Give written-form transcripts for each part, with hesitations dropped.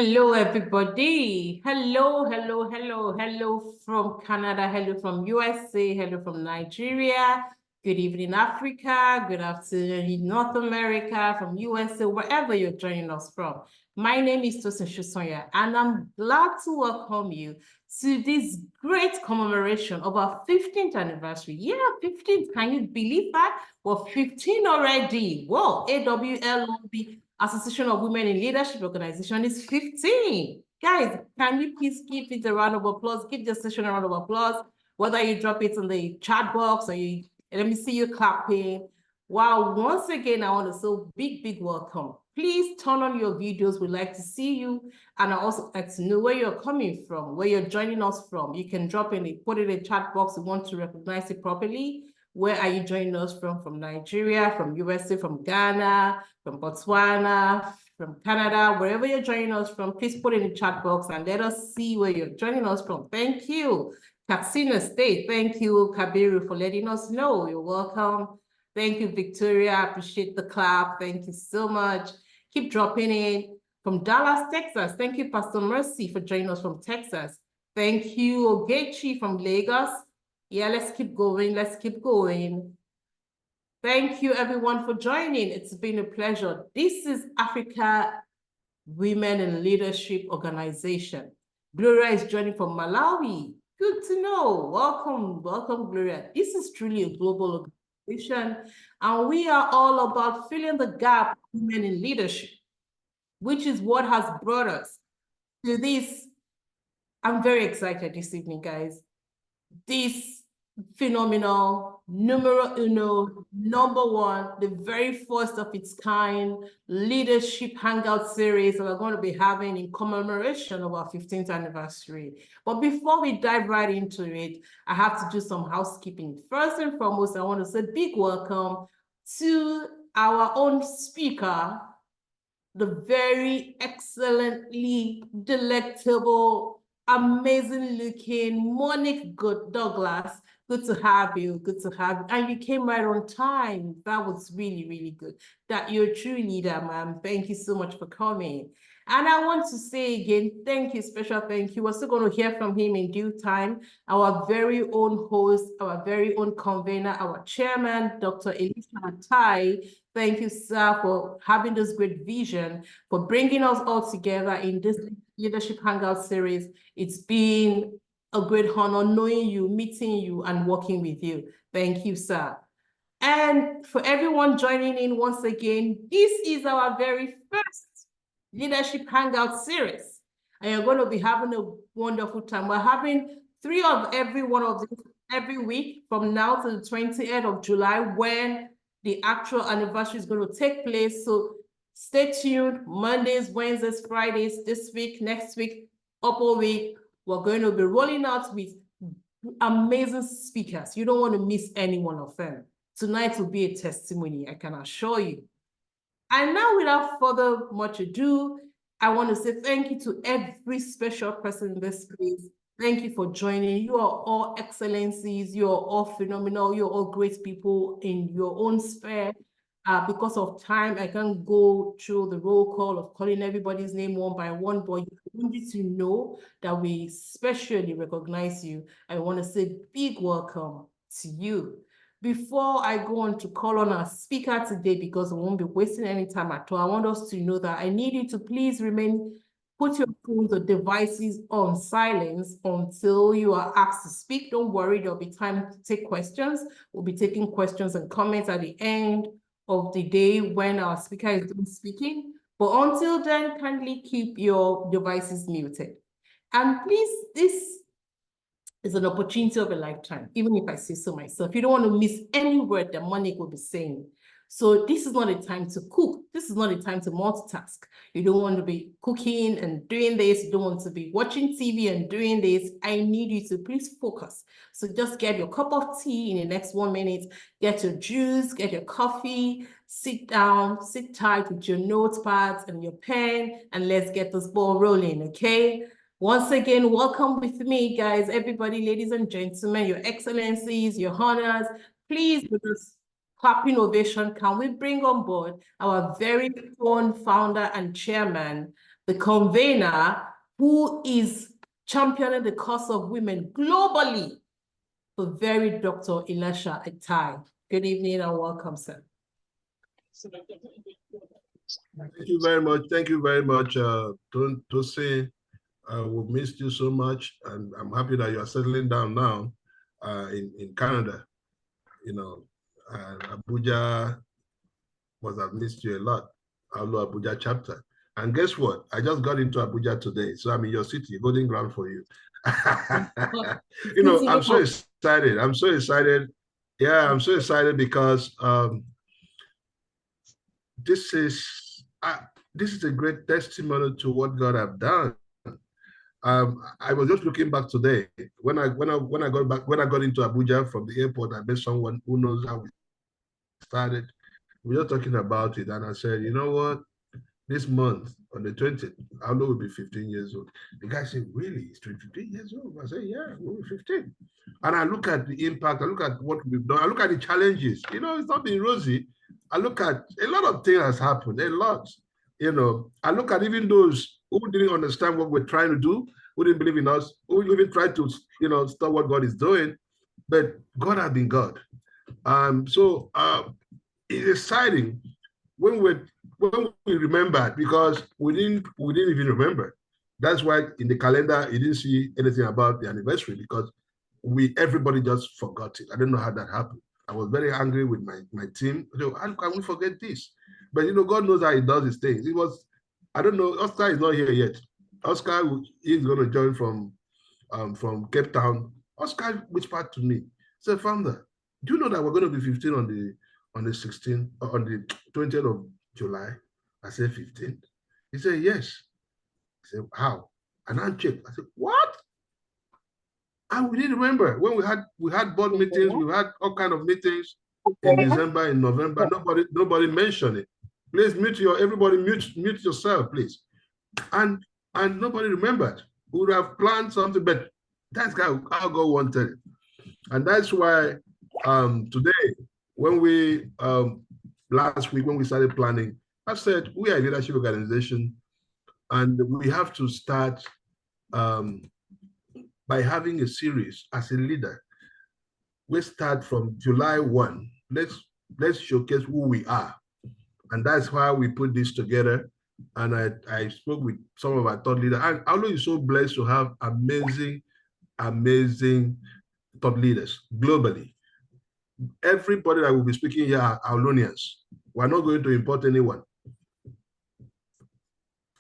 Hello, everybody. Hello from Canada. Hello from USA. Hello from Nigeria. Good evening, Africa. Good afternoon, North America, from USA, wherever you're joining us from. My name is Tosin Shusonya, and I'm glad to welcome you to this great commemoration of our 15th anniversary. Yeah, 15th. Can you believe that? We're 15 already. Whoa, AWLOB. Association of Women in Leadership Organization is 15. Guys, can you please give it a round of applause? Give the session a round of applause, whether you drop it in the chat box or you, let me see you clapping. Wow, once again, I want to say big welcome. Please turn on your videos. We'd like to see you. And I also like to know where you're coming from, where you're joining us from. You can drop in it, put it in the chat box. We want to recognize it properly. Where are you joining us from? From Nigeria, from USA, from Ghana, from Botswana, from Canada, wherever you're joining us from, please put in the chat box and let us see where you're joining us from. Thank you. Katsina State, thank you, Kabiru, for letting us know. You're welcome. Thank you, Victoria. I appreciate the clap. Thank you so much. Keep dropping in. From Dallas, Texas, thank you, Pastor Mercy, for joining us from Texas. Thank you, Ogechi from Lagos. Yeah, let's keep going. Let's keep going. Thank you, everyone, for joining. It's been a pleasure. This is Africa Women in Leadership Organization. Gloria is joining from Malawi. Good to know. Welcome, Gloria. This is truly a global organization, and we are all about filling the gap of women in leadership, which is what has brought us to this. I'm very excited this evening, guys. This phenomenal, numero uno, number one, the very first of its kind leadership hangout series that we're going to be having in commemoration of our 15th anniversary. But before we dive right into it, I have to do some housekeeping. First and foremost, I want to say big welcome to our own speaker, the very excellently delectable, amazing looking Monique Douglas. Good to have you. Good to have you. And you came right on time. That was really good. That you're a true leader, ma'am. Thank you so much for coming. And I want to say again, thank you, special thank you. We're still going to hear from him in due time. Our very own host, our very own convener, our chairman, Dr. Elisha Tai. Thank you, sir, for having this great vision, for bringing us all together in this Leadership Hangout series. It's been a great honor knowing you, meeting you, and working with you. Thank you, sir. And for everyone joining in once again, this is our very first Leadership Hangout series. And you're going to be having a wonderful time. We're having 3 of every one of these every week from now to the 20th of July when the actual anniversary is going to take place. So stay tuned. Mondays, Wednesdays, Fridays, this week, next week, up all week. We're going to be rolling out with amazing speakers. You don't want to miss any one of them. Tonight will be a testimony, I can assure you. And now, without further much ado, I want to say thank you to every special person in this place. Thank you for joining. You are all excellencies. You are all phenomenal. You're all great people in your own sphere. Because of time, I can't go through the roll call of calling everybody's name one by one, but you need to know that we especially recognize you. I want to say big welcome to you. Before I go on to call on our speaker today, because we won't be wasting any time at all, I want us to know that I need you to please put your phones or devices on silence until you are asked to speak. Don't worry, there'll be time to take questions. We'll be taking questions and comments at the end of the day when our speaker is done speaking. But until then, kindly keep your devices muted. And please, this is an opportunity of a lifetime, even if I say so myself. You don't want to miss any word that Monique will be saying. So this is not a time to cook. This is not a time to multitask. You don't want to be cooking and doing this. You don't want to be watching TV and doing this. I need you to please focus. So just get your cup of tea in the next 1 minute. Get your juice, get your coffee, sit down, sit tight with your notepads and your pen, and let's get this ball rolling, okay? Once again, welcome with me, guys, everybody, ladies and gentlemen, your excellencies, your honors. Please, with this clapping ovation, can we bring on board our very own founder and chairman, the convener who is championing the cause of women globally, the very Dr. Elisha Atai. Good evening and welcome, sir. Thank you very much. Thank you very much, Tosin. We've missed you so much, and I'm happy that you are settling down now in Canada. You know, Abuja must have missed you a lot. Awlo Abuja chapter. And guess what? I just got into Abuja today, so I'm in your city, golden ground for you. You know, I'm so excited. I'm so excited. Yeah, I'm so excited because this is a great testimony to what God have done. I was just looking back today when I got into Abuja from the airport. I met someone who knows how we started. We were talking about it, and I said, you know what? This month on the 20th, Awlo will be 15 years old. The guy said, really? He's 15 years old? I said, yeah, we'll be 15. And I look at the impact. I look at what we've done. I look at the challenges. You know, it's not been rosy. I look at a lot of things has happened. A lot. You know, I look at even those who didn't understand what we're trying to do, who didn't believe in us, who even tried to, you know, stop what God is doing. But God has been God. So it's exciting when we remember, because we didn't even remember. That's why in the calendar you didn't see anything about the anniversary, because everybody just forgot it. I don't know how that happened. I was very angry with my team. How can we forget this? But you know, God knows how He does His things. It was, I don't know. Oscar is not here yet. Oscar is going to join from Cape Town. Oscar whispered to me, said, "Founder, do you know that we're going to be 15 on the 16th, on the 20th of July?" I said, 15th. He said, yes. I said, how? And I checked. I said, what? And we didn't remember when we had board meetings, we had all kind of meetings in December, in November. Nobody mentioned it. Please everybody mute yourself, please. And nobody remembered. We would have planned something, but that's how God wanted it. And that's why today, when we last week when we started planning, I said we are a leadership organization, and we have to start by having a series as a leader. We start from July 1. Let's showcase who we are. And that's why we put this together. And I spoke with some of our thought leaders. And Awlo is so blessed to have amazing, amazing thought leaders globally. Everybody that will be speaking here are Awlonians. We're not going to import anyone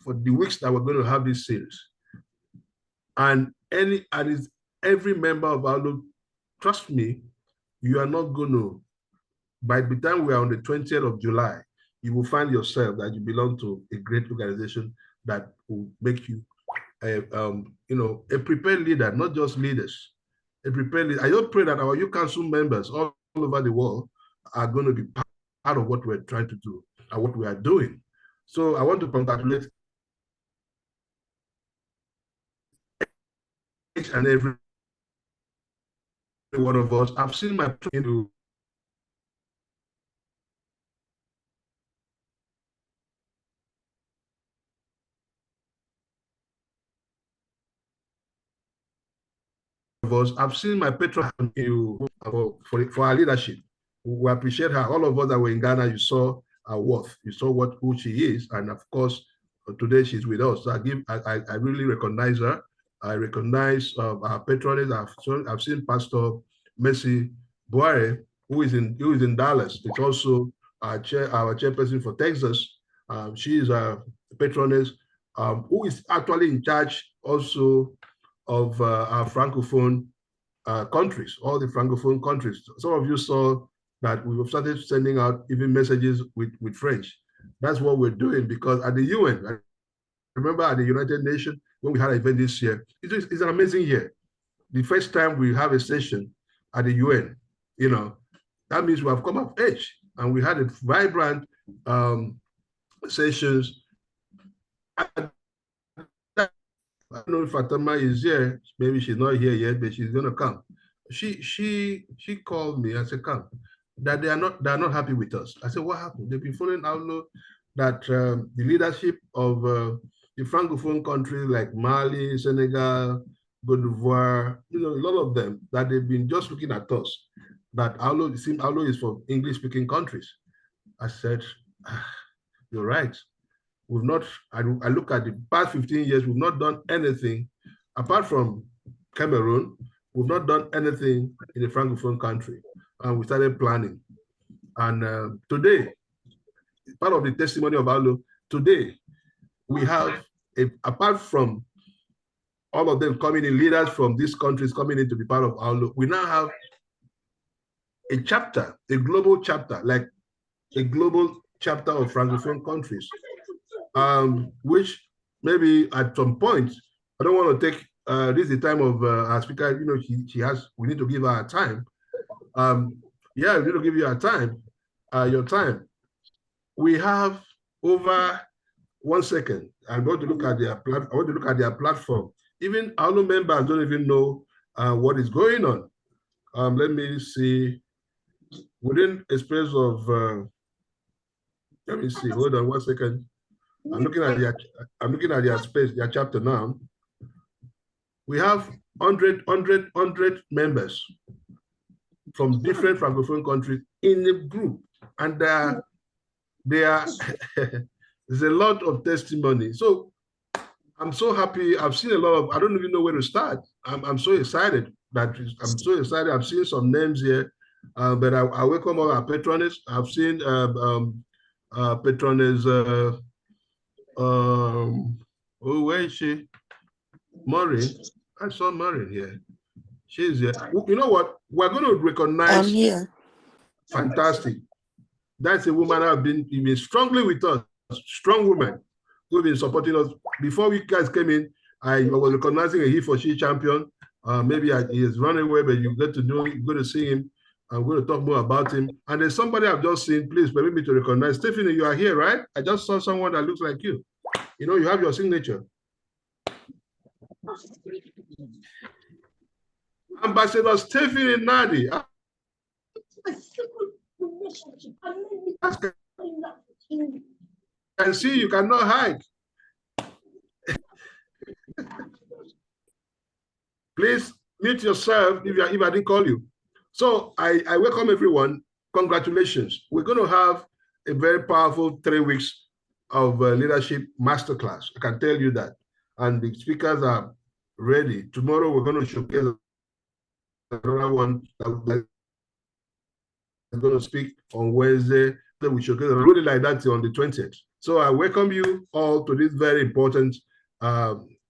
for the weeks that we're going to have this series. And every member of Awlo, trust me, you are not going to, by the time we are on the 20th of July, you will find yourself that you belong to a great organization that will make you a prepared leader, not just leaders. A prepared leader. I just pray that our youth council members all over the world are going to be part of what we're trying to do and what we are doing. So I want to congratulate each and every one of us. I've seen my into us. I've seen my patron for our leadership. We appreciate her. All of us that were in Ghana, you saw her worth. You saw who she is, and of course, today she's with us. So I really recognize her. I recognize our patronage. I've seen Pastor Mercy Boare, who is in Dallas. It's also our chairperson for Texas. She is our patronage, who is actually in charge also of our Francophone countries, all the Francophone countries. Some of you saw that we've started sending out even messages with French. That's what we're doing, because at the UN, I remember at the United Nations, when we had an event this year, it's an amazing year. The first time we have a session at the UN, you know, that means we have come of age, and we had a vibrant sessions. I don't know if Fatima is here. Maybe she's not here yet, but she's gonna come. She called me and said, "Come, that they are not happy with us." I said, "What happened?" They've been following Awlo, that the leadership of the Francophone countries like Mali, Senegal, Cote d'Ivoire, a lot of them, that they've been just looking at us, that Awlo is for English-speaking countries. I said, you're right. We've not, I look at the past 15 years, we've not done anything, apart from Cameroon, we've not done anything in the Francophone country. And we started planning. And today, part of the testimony of Awlo, today, we have, apart from all of them coming in, leaders from these countries coming in to be part of Awlo, we now have a chapter, a global chapter, like a global chapter of Francophone countries, which maybe at some point, I don't want to take, this is the time of our speaker, we need to give her time. Yeah, we need to give you your time. We have over 1 second. I'm going to look at their platform. Even Awlo members don't even know what is going on. Let me see. Within a space of, let me see. Hold on 1 second. I'm looking at their space, their chapter now. We have 100 members from different Francophone countries in a group, and they are there's a lot of testimony. So I'm so happy. I've seen a lot of, I don't even know where to start. I'm so excited. I'm so excited. I've seen some names here, but I welcome all our patrons. I've seen patrons. Where is she? Maureen. I saw Maureen here. She's here. You know what? We're going to recognize. I'm here. Fantastic. That's a woman who has been strongly with us. Strong woman who've been supporting us. Before we guys came in, I was recognizing a he for she champion. Maybe he has run away, but you get to know, you're going to see him. I'm going to talk more about him. And there's somebody I've just seen. Please permit me to recognize. Stephanie, you are here, right? I just saw someone that looks like you. You have your signature. Ambassador Stephanie Nadi. I can see you cannot hide. Please mute yourself if I didn't call you. So I welcome everyone. Congratulations. We're going to have a very powerful 3 weeks of leadership masterclass. I can tell you that. And the speakers are ready. Tomorrow we're going to showcase another one that is going to speak on Wednesday. Then we showcase really like that on the 20th. So I welcome you all to this very important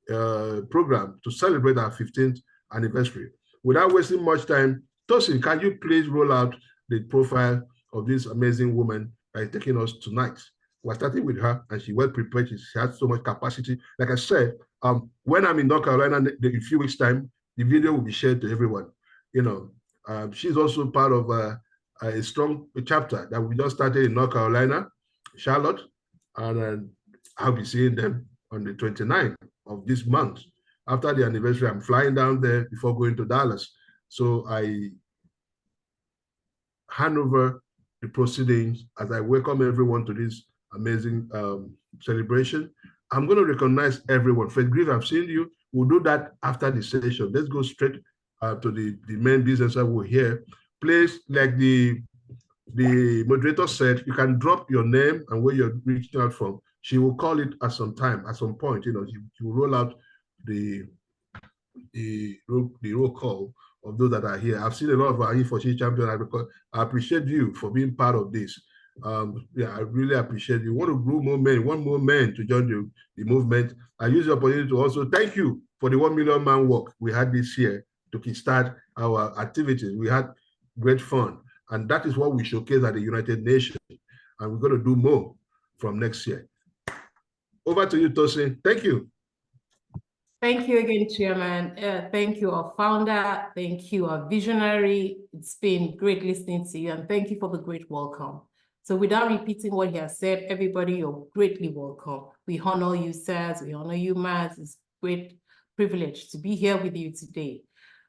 program to celebrate our 15th anniversary. Without wasting much time, Tosin, can you please roll out the profile of this amazing woman that is taking us tonight? We're starting with her, and she's well prepared. She has so much capacity. Like I said, when I'm in North Carolina in a few weeks' time, the video will be shared to everyone. She's also part of a strong chapter that we just started in North Carolina, Charlotte, and I'll be seeing them on the 29th of this month. After the anniversary, I'm flying down there before going to Dallas. So I hand over the proceedings as I welcome everyone to this amazing celebration. I'm going to recognize everyone. Fred Grieve, I've seen you. We'll do that after the session. Let's go straight to the main business that we're here. Please, like the moderator said, you can drop your name and where you're reaching out from. She will call it at some point. She will roll out the roll call of those that are here. I've seen a lot of our E4C champions. I appreciate you for being part of this. Yeah, I really appreciate you. Want to grow more men, want more men to join the movement. I use the opportunity to also thank you for the 1 million man walk we had this year to kickstart our activities. We had great fun, and that is what we showcase at the United Nations, and we're going to do more from next year. Over to you, Tosin. Thank you. Thank you again, Chairman. Thank you, our founder. Thank you, our visionary. It's been great listening to you, and thank you for the great welcome. So without repeating what he has said, everybody, you're greatly welcome. We honor you, sirs. We honor you, ma'ams. It's a great privilege to be here with you today.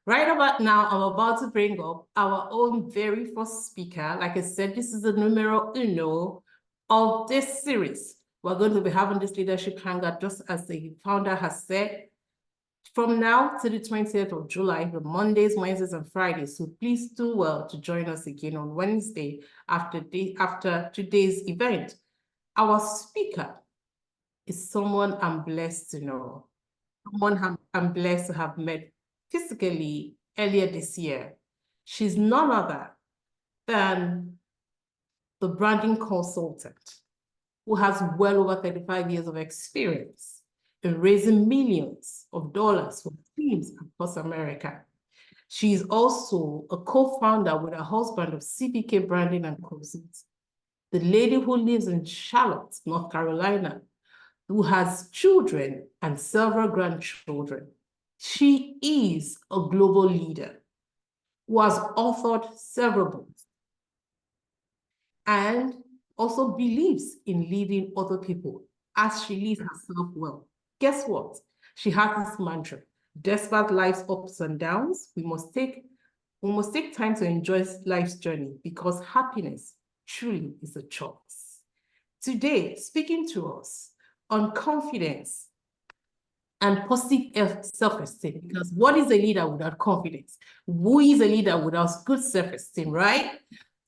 Right about now, I'm about to bring up our own very first speaker. Like I said, this is the numero uno of this series. We're going to be having this leadership hangout, just as the founder has said, from now to the 20th of July, the Mondays, Wednesdays, and Fridays. So please do well to join us again on Wednesday after today's event. Our speaker is someone I'm blessed to know, someone I'm blessed to have met physically earlier this year. She's none other than the branding consultant who has well over 35 years of experience in raising millions of dollars for teams across America. She is also a co-founder with her husband of CPK Branding and Consulting, the lady who lives in Charlotte, North Carolina, who has children and several grandchildren. She is a global leader who has authored several books and also believes in leading other people as she leads herself well. Guess what? She has this mantra: despite life's ups and downs, we must take time to enjoy life's journey, because happiness truly is a choice. Today, speaking to us on confidence and positive self-esteem, because what is a leader without confidence? Who is a leader without good self-esteem, right?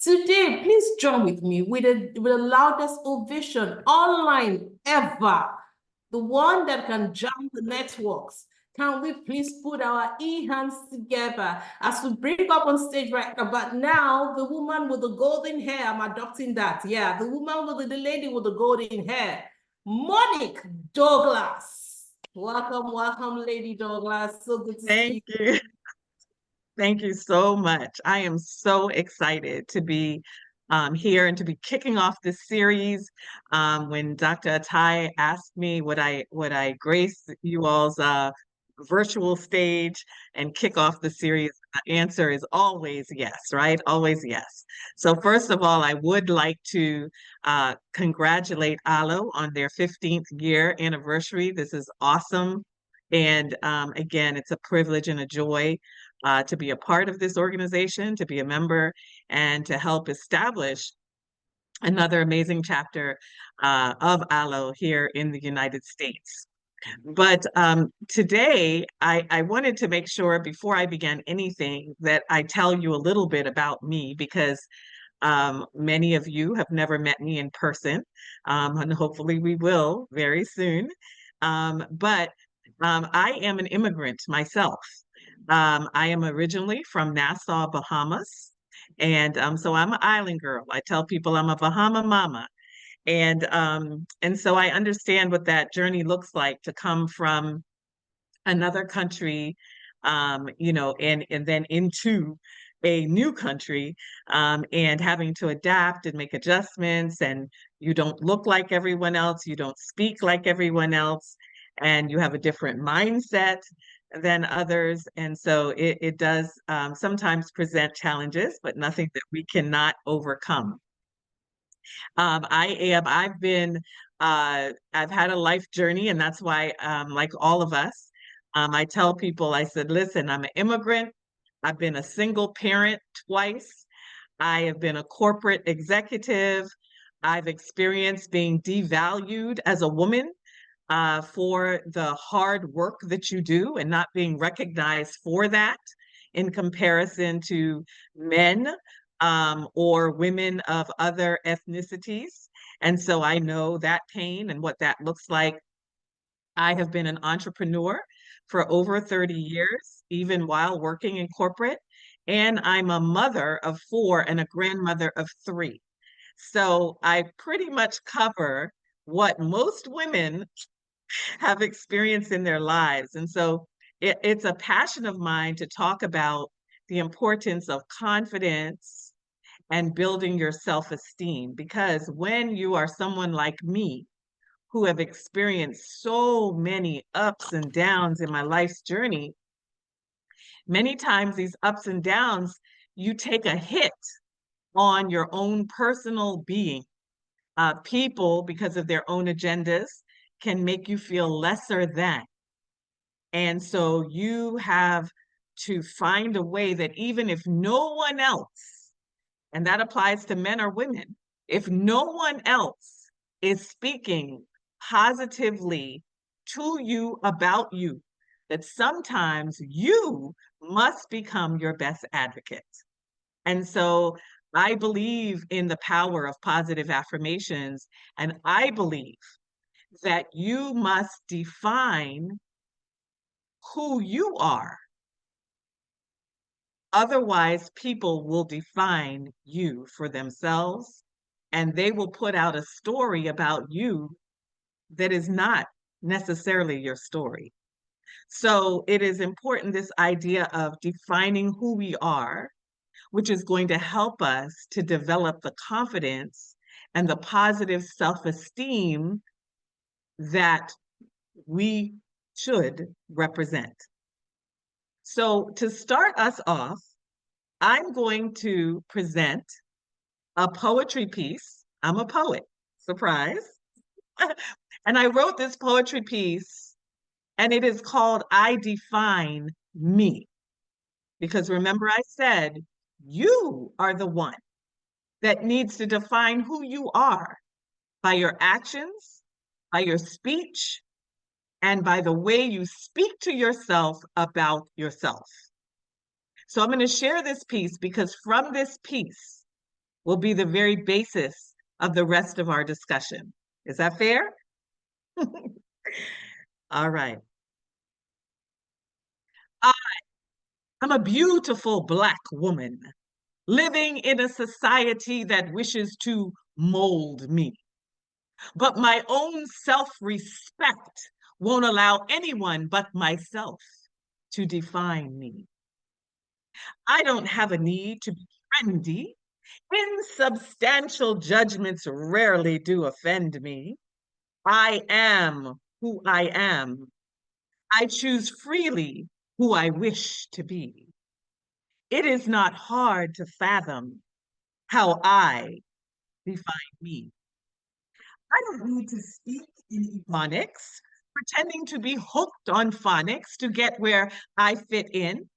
Today, please join with me with the loudest ovation online ever, the one that can jam the networks. Can we please put our hands together as we bring up on stage right about now the woman with the golden hair? I'm adopting that. Yeah, the woman with the lady with the golden hair, Monique Douglas. Welcome, welcome, Lady Douglas. So good to see you. Thank you. Thank you so much. I am so excited to be here and to be kicking off this series. When Dr. Atai asked me would I grace you all's virtual stage and kick off the series, the answer is always yes, right? Always yes. So first of all, I would like to congratulate Awlo on their 15th year anniversary. This is awesome. And again, it's a privilege and a joy to be a part of this organization, to be a member, and to help establish another amazing chapter of Awlo here in the United States. But today, I wanted to make sure before I began anything that I tell you a little bit about me, because many of you have never met me in person, and hopefully we will very soon. But I am an immigrant myself. I am originally from Nassau, Bahamas. And so I'm an island girl. I tell people I'm a Bahama mama. And so I understand what that journey looks like to come from another country, and then into a new country, and having to adapt and make adjustments, and you don't look like everyone else, you don't speak like everyone else, and you have a different mindset than others. And so it does sometimes present challenges, but nothing that we cannot overcome. I've had a life journey, and that's why, like all of us, I tell people, I said, listen, I'm an immigrant. I've been a single parent twice. I have been a corporate executive. I've experienced being devalued as a woman for the hard work that you do and not being recognized for that in comparison to men or women of other ethnicities. And so I know that pain and what that looks like. I have been an entrepreneur for over 30 years, even while working in corporate. And I'm a mother of 4 and a grandmother of 3. So I pretty much cover what most women have experienced in their lives. And so it's a passion of mine to talk about the importance of confidence and building your self-esteem, because when you are someone like me, who have experienced so many ups and downs in my life's journey, many times these ups and downs, you take a hit on your own personal being. People, because of their own agendas, can make you feel lesser than. And so you have to find a way that even if no one else, and that applies to men or women, if no one else is speaking positively to you about you, that sometimes you must become your best advocate. And so I believe in the power of positive affirmations, and I believe that you must define who you are. Otherwise, people will define you for themselves, and they will put out a story about you that is not necessarily your story. So it is important, this idea of defining who we are, which is going to help us to develop the confidence and the positive self-esteem that we should represent. So to start us off, I'm going to present a poetry piece. I'm a poet, surprise. And I wrote this poetry piece, and it is called I Define Me. Because remember, I said, you are the one that needs to define who you are by your actions, by your speech, and by the way you speak to yourself about yourself. So I'm going to share this piece because from this piece will be the very basis of the rest of our discussion. Is that fair? All right. I'm a beautiful Black woman living in a society that wishes to mold me. But my own self-respect won't allow anyone but myself to define me. I don't have a need to be trendy. Insubstantial judgments rarely do offend me. I am who I am. I choose freely who I wish to be. It is not hard to fathom how I define me. I don't need to speak in ebonics, pretending to be hooked on phonics to get where I fit in.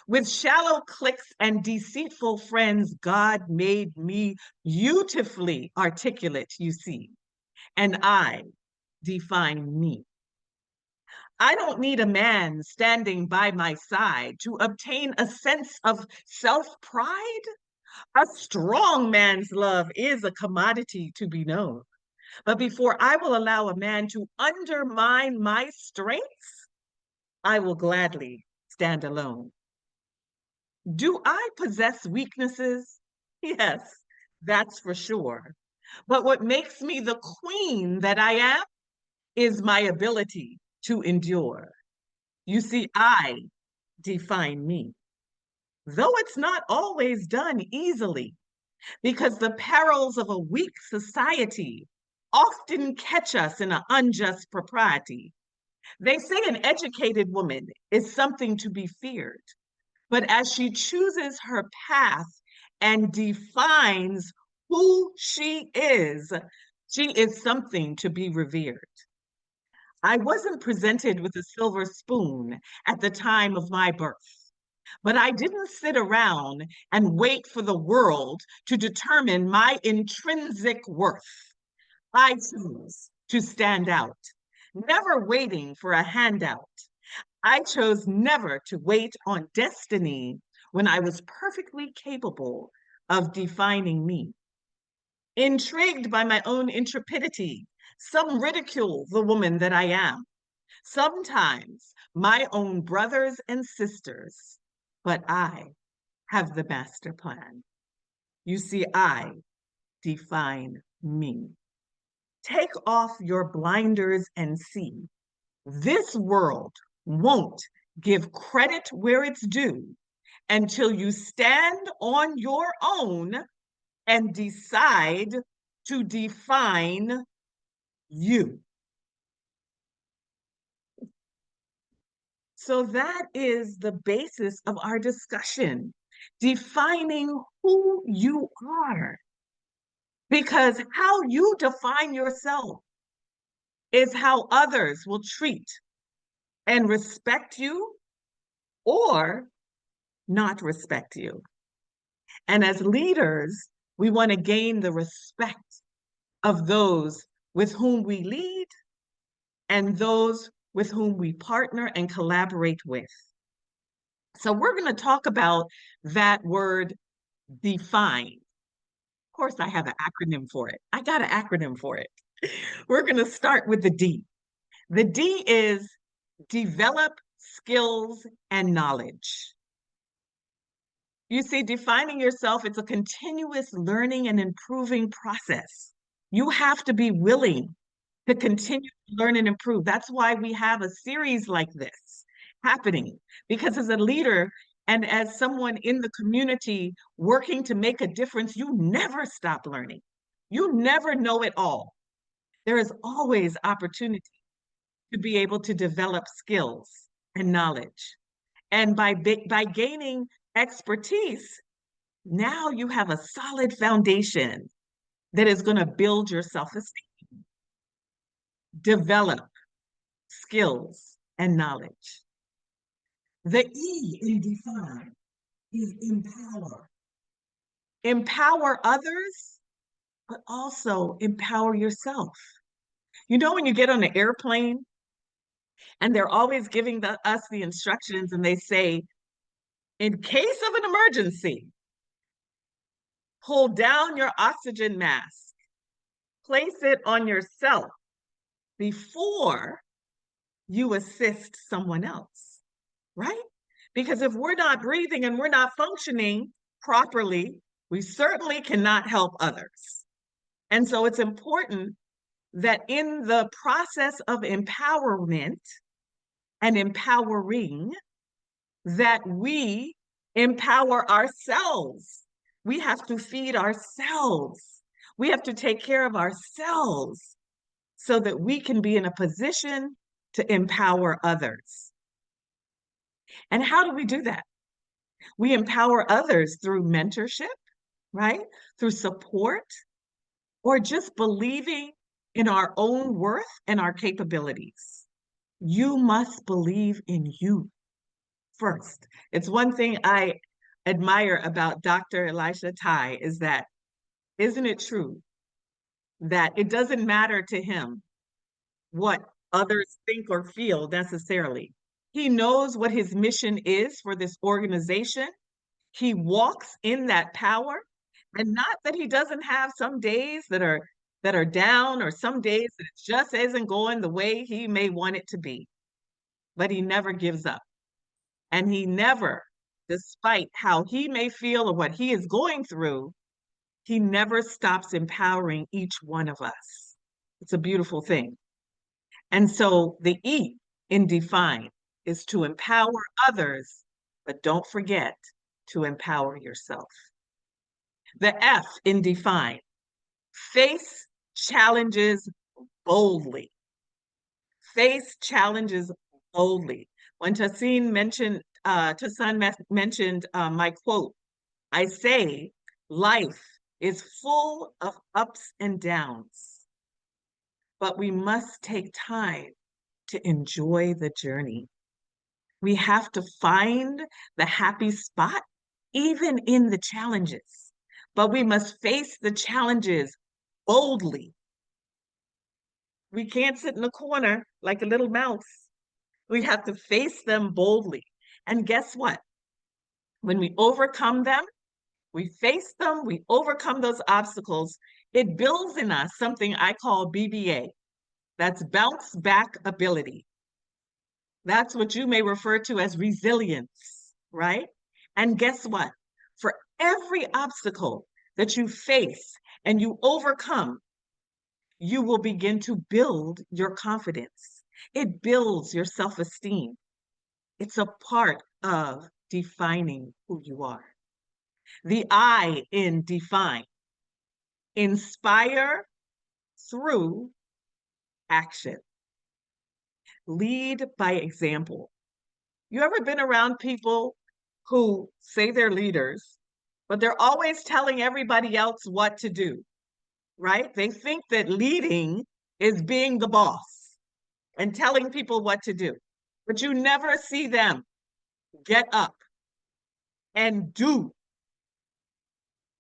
With shallow clicks and deceitful friends, God made me beautifully articulate, you see, and I define me. I don't need a man standing by my side to obtain a sense of self-pride. A strong man's love is a commodity to be known. But before I will allow a man to undermine my strengths, I will gladly stand alone. Do I possess weaknesses? Yes, that's for sure. But what makes me the queen that I am is my ability to endure. You see, I define me. Though it's not always done easily, because the perils of a weak society often catch us in an unjust propriety. They say an educated woman is something to be feared, but as she chooses her path and defines who she is something to be revered. I wasn't presented with a silver spoon at the time of my birth, but I didn't sit around and wait for the world to determine my intrinsic worth. I chose to stand out, never waiting for a handout. I chose never to wait on destiny when I was perfectly capable of defining me. Intrigued by my own intrepidity, some ridicule the woman that I am. Sometimes my own brothers and sisters, but I have the master plan. You see, I define me. Take off your blinders and see. This world won't give credit where it's due until you stand on your own and decide to define you. So that is the basis of our discussion, defining who you are. Because how you define yourself is how others will treat and respect you or not respect you. And as leaders, we want to gain the respect of those with whom we lead, and those with whom we partner and collaborate with. So we're going to talk about that word define. Of course, I have an acronym for it. I got an acronym for it. We're going to start with the D. The D is develop skills and knowledge. You see, defining yourself, it's a continuous learning and improving process. You have to be willing to continue to learn and improve. That's why we have a series like this happening, because as a leader and as someone in the community working to make a difference, you never stop learning. You never know it all. There is always opportunity to be able to develop skills and knowledge. And by gaining expertise, now you have a solid foundation that is going to build your self-esteem. Develop skills and knowledge. The E in define is empower. Empower others, but also empower yourself. You know, when you get on an airplane and they're always giving us the instructions and they say, in case of an emergency, pull down your oxygen mask, place it on yourself before you assist someone else, right? Because if we're not breathing and we're not functioning properly, we certainly cannot help others. And so it's important that in the process of empowerment and empowering, that we empower ourselves. We have to feed ourselves. We have to take care of ourselves so that we can be in a position to empower others. And how do we do that? We empower others through mentorship, right? Through support, or just believing in our own worth and our capabilities. You must believe in you first. It's one thing I admire about Dr. Elisha Tai is that, isn't it true that it doesn't matter to him what others think or feel necessarily? He knows what his mission is for this organization. He walks in that power, and not that he doesn't have some days that are down or some days that it just isn't going the way he may want it to be, but he never gives up. And he never, despite how he may feel or what he is going through, he never stops empowering each one of us. It's a beautiful thing. And so the E in define is to empower others, but don't forget to empower yourself. The F in define, face challenges boldly. Face challenges boldly. When Tassin mentioned, mentioned my quote, I say, life is full of ups and downs, but we must take time to enjoy the journey. We have to find the happy spot, even in the challenges, but we must face the challenges boldly. We can't sit in the corner like a little mouse. We have to face them boldly. And guess what? When we overcome them, we face them, we overcome those obstacles, it builds in us something I call BBA. That's bounce back ability. That's what you may refer to as resilience, right? And guess what? For every obstacle that you face and you overcome, you will begin to build your confidence. It builds your self-esteem. It's a part of defining who you are. The I in define, inspire through action. Lead by example. You ever been around people who say they're leaders, but they're always telling everybody else what to do, right? They think that leading is being the boss and telling people what to do, but you never see them get up and do.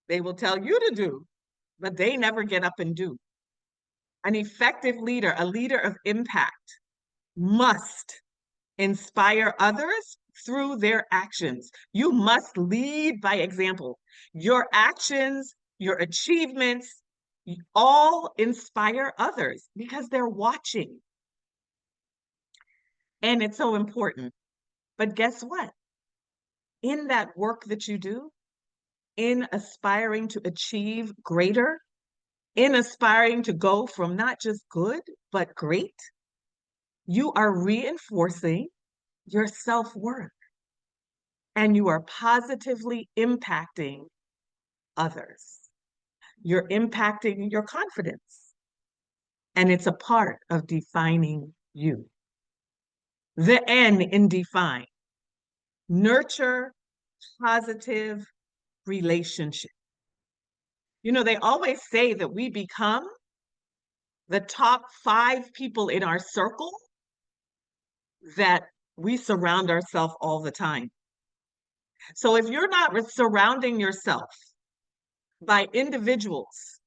They will tell you to do, but they never get up and do. An effective leader, a leader of impact, must inspire others through their actions. You must lead by example. Your actions, your achievements, all inspire others because they're watching. And it's so important. But guess what? In that work that you do, in aspiring to achieve greater, in aspiring to go from not just good, but great, you are reinforcing your self-worth and you are positively impacting others. You're impacting your confidence, and it's a part of defining you. The N in define, nurture positive relationship. You know, they always say that we become the top 5 people in our circle that we surround ourselves all the time. So if you're not surrounding yourself by individuals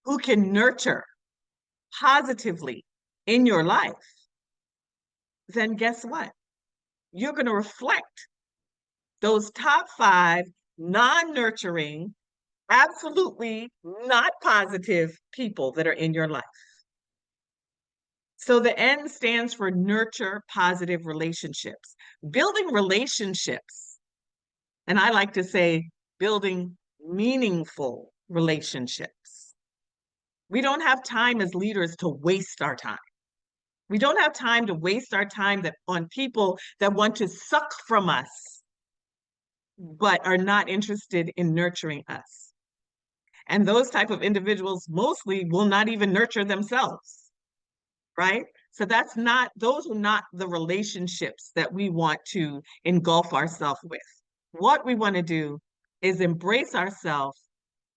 who can nurture positively in your life, then guess what? You're going to reflect those top 5 non-nurturing, absolutely not positive people that are in your life. So the N stands for nurture positive relationships. Building relationships, and I like to say building meaningful relationships. We don't have time as leaders to waste our time. We don't have time to waste our time on people that want to suck from us, but are not interested in nurturing us. And those type of individuals mostly will not even nurture themselves, right? So those are not the relationships that we want to engulf ourselves with. What we want to do is embrace ourselves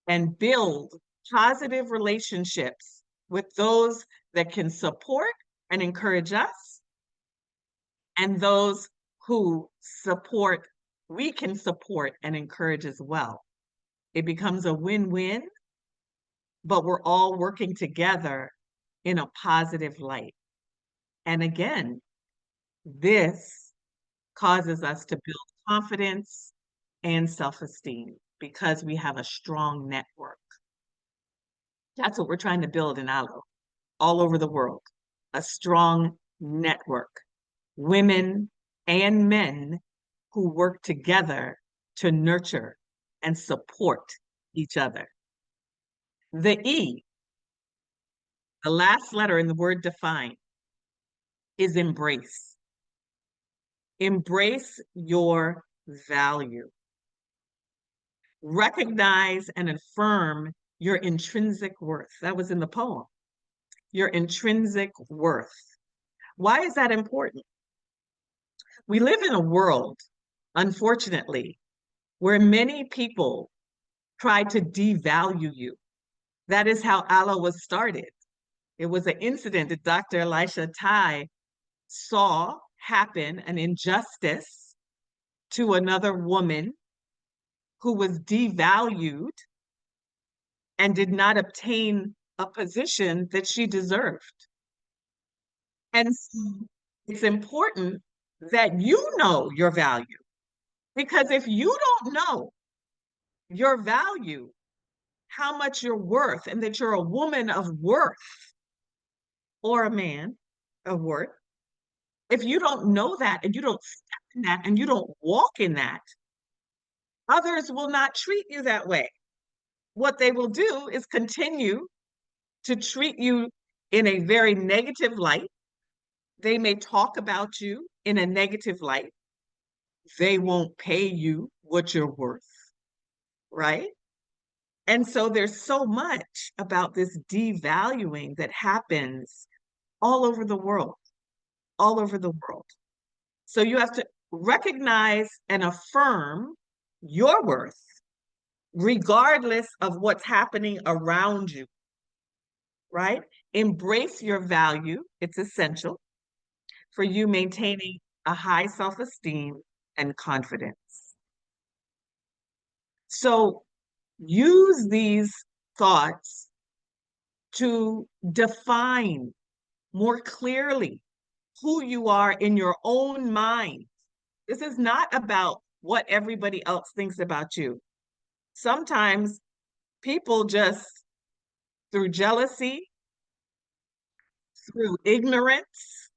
and build positive relationships with those that can support and encourage us, and those who we can support and encourage as well. It becomes a win-win, but we're all working together in a positive light. And again, this causes us to build confidence and self-esteem because we have a strong network. That's what we're trying to build in Awlo, all over the world, a strong network, women and men who work together to nurture and support each other. The E, the last letter in the word define, is embrace. Embrace your value. Recognize and affirm your intrinsic worth. That was in the poem. Your intrinsic worth. Why is that important? We live in a world, unfortunately, where many people try to devalue you. That is how Awlo was started. It was an incident that Dr. Elisha Tai saw happen, an injustice to another woman who was devalued and did not obtain a position that she deserved. And so it's important that you know your value, because if you don't know your value, how much you're worth, and that you're a woman of worth or a man of worth, if you don't know that and you don't step in that and you don't walk in that, others will not treat you that way. What they will do is continue to treat you in a very negative light. They may talk about you in a negative light. They won't pay you what you're worth, right? And so there's so much about this devaluing that happens all over the world, all over the world. So you have to recognize and affirm your worth, regardless of what's happening around you, right? Embrace your value. It's essential for you maintaining a high self-esteem and confidence. So use these thoughts to define more clearly who you are in your own mind. This is not about what everybody else thinks about you. Sometimes people just, through jealousy, through ignorance,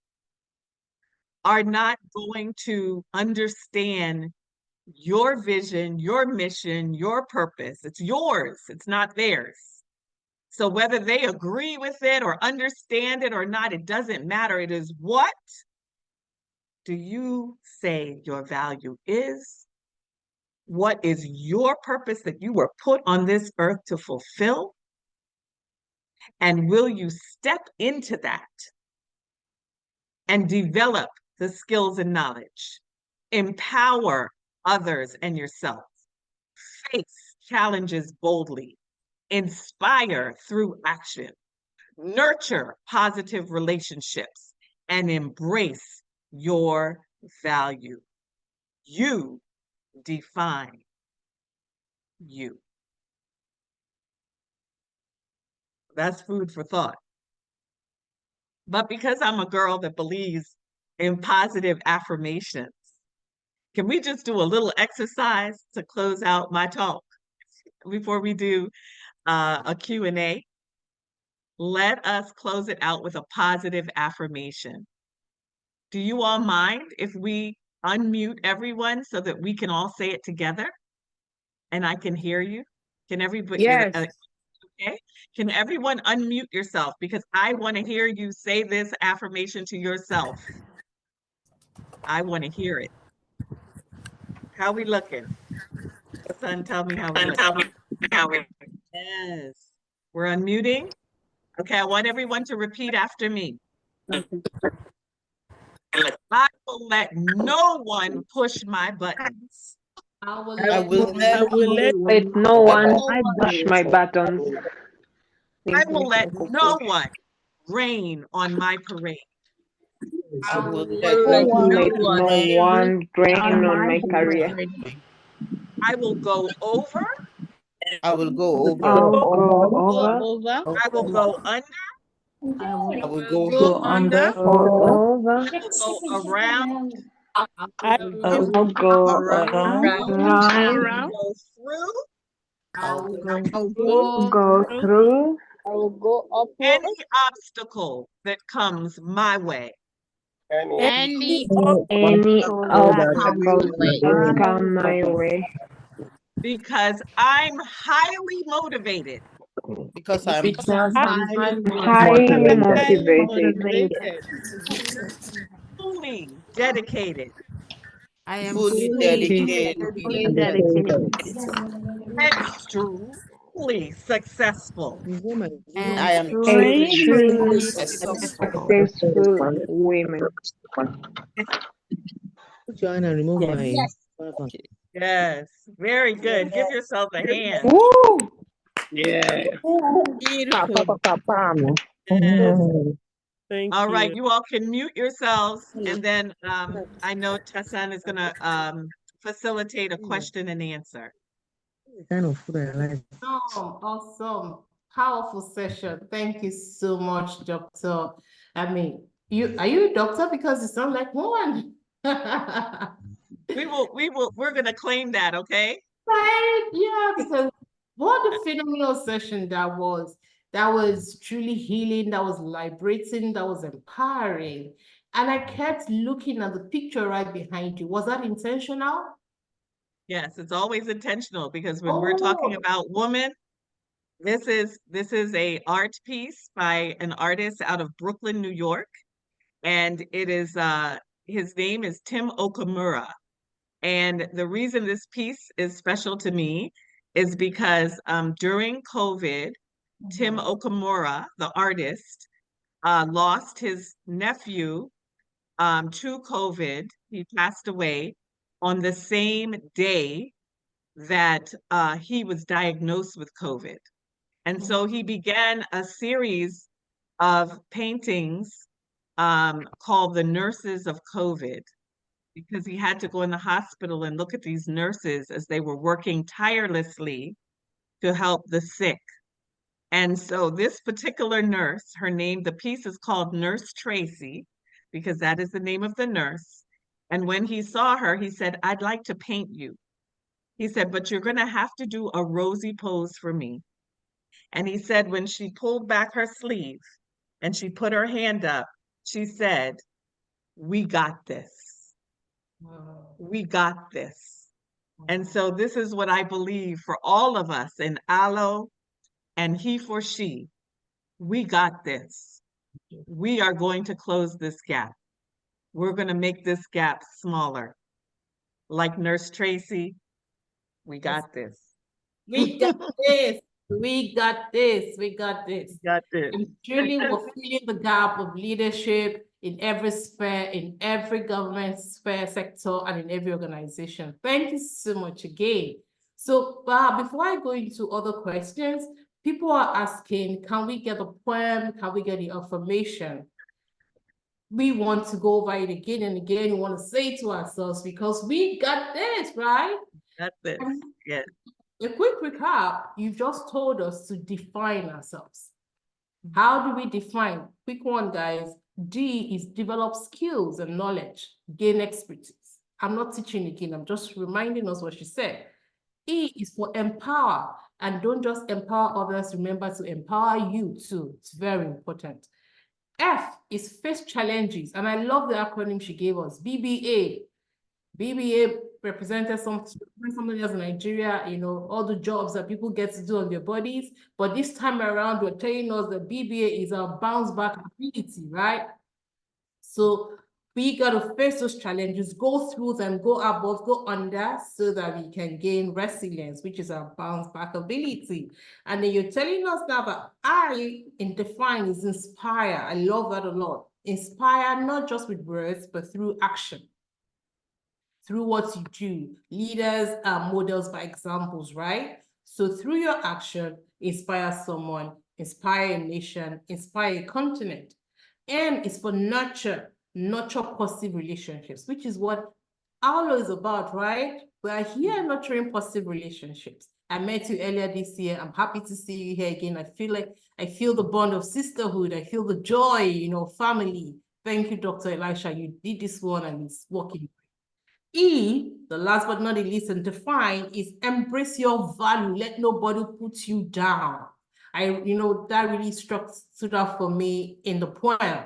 are not going to understand your vision, your mission, your purpose. It's yours, it's not theirs. So whether they agree with it or understand it or not, it doesn't matter. It is, what do you say your value is? What is your purpose that you were put on this earth to fulfill? And will you step into that and develop the skills and knowledge, empower others and yourself, face challenges boldly, inspire through action, nurture positive relationships, and embrace your value? You define you. That's food for thought. But because I'm a girl that believes in positive affirmations, can we just do a little exercise to close out my talk before we do a Q&A? Let us close it out with a positive affirmation. Do you all mind if we unmute everyone so that we can all say it together and I can hear you? Can everybody? Yes. Okay. Can everyone unmute yourself? Because I want to hear you say this affirmation to yourself. I want to hear it. How we looking? Son, tell me how we looking. Yes. We're unmuting. Okay, I want everyone to repeat after me. I will let no one push my buttons. I will I will Let no one push my buttons. I will let no one rain on my parade. I will Let let no one drain on my career. I will go over. I will go over. I'll go over. I will go under. I will go Under. Over. I will go around. I'll go around. Go through. I'll Go through. Any obstacle that comes my way. Any obstacles that come my way. Because I'm highly motivated. because I'm Highly motivated. Fully dedicated. I am fully dedicated. Extremely successful. I am Extremely successful. successful women. Yes, very good. Give yourself a hand. Woo! Yes. All right, you all can mute yourselves, and then I know Tassan is gonna facilitate a question and answer. Awesome. Powerful session. Thank you so much, Doctor. I mean, are you a doctor? Because you sound like one. We're gonna claim that, okay? Right? Yeah, because what a phenomenal session that was. That was truly healing, that was liberating, that was empowering. And I kept looking at the picture right behind you. Was that intentional? Yes, it's always intentional, because when we're talking about women, this is a art piece by an artist out of Brooklyn, New York. And it is his name is Tim Okamura. And the reason this piece is special to me is because during COVID, Tim Okamura, the artist, lost his nephew to COVID. He passed away on the same day that he was diagnosed with COVID. And so he began a series of paintings called The Nurses of COVID, because he had to go in the hospital and look at these nurses as they were working tirelessly to help the sick. And so this particular nurse, her name, the piece is called Nurse Tracy, because that is the name of the nurse. And when he saw her, he said, "I'd like to paint you." He said, "But you're going to have to do a rosy pose for me." And he said, when she pulled back her sleeve and she put her hand up, she said, "We got this. We got this." And so this is what I believe for all of us in Awlo and he for she. We got this. We are going to close this gap. We're going to make this gap smaller. Like Nurse Tracy, we got this. We got this. We got this. We got this. Got this. And truly, we're filling the gap of leadership in every sphere, in every government sphere, sector, and in every organization. Thank you so much again. So before I go into other questions, people are asking, can we get a poem? Can we get the affirmation? We want to go over it again and again. We want to say it to ourselves because we got this, right? Got this. Yes. A quick recap, you've just told us to define ourselves. How do we define? Quick one, guys. D is develop skills and knowledge, gain expertise. I'm not teaching again, I'm just reminding us what she said. E is for empower, and don't just empower others, remember to empower you too. It's very important. F is face challenges, and I love the acronym she gave us, BBA. BBA represented somebody else in Nigeria, you know, all the jobs that people get to do on their bodies. But this time around, we're telling us that BBA is our bounce back ability, right? So we got to face those challenges, go through them, go above, go under, so that we can gain resilience, which is our bounce back ability. And then you're telling us now that I, in define, is inspire. I love that a lot. Inspire, not just with words, but through action. Through what you do. Leaders are models by examples, right? So through your action, inspire someone, inspire a nation, inspire a continent. And it's for nurture positive relationships, which is what Awlo is about, right? We are here nurturing positive relationships. I met you earlier this year. I'm happy to see you here again. I feel the bond of sisterhood. I feel the joy, you know, family. Thank you, Dr. Elisha. You did this one and it's working. E, the last but not the least, and define is embrace your value. Let nobody put you down. You know, that really stood out for me in the poem.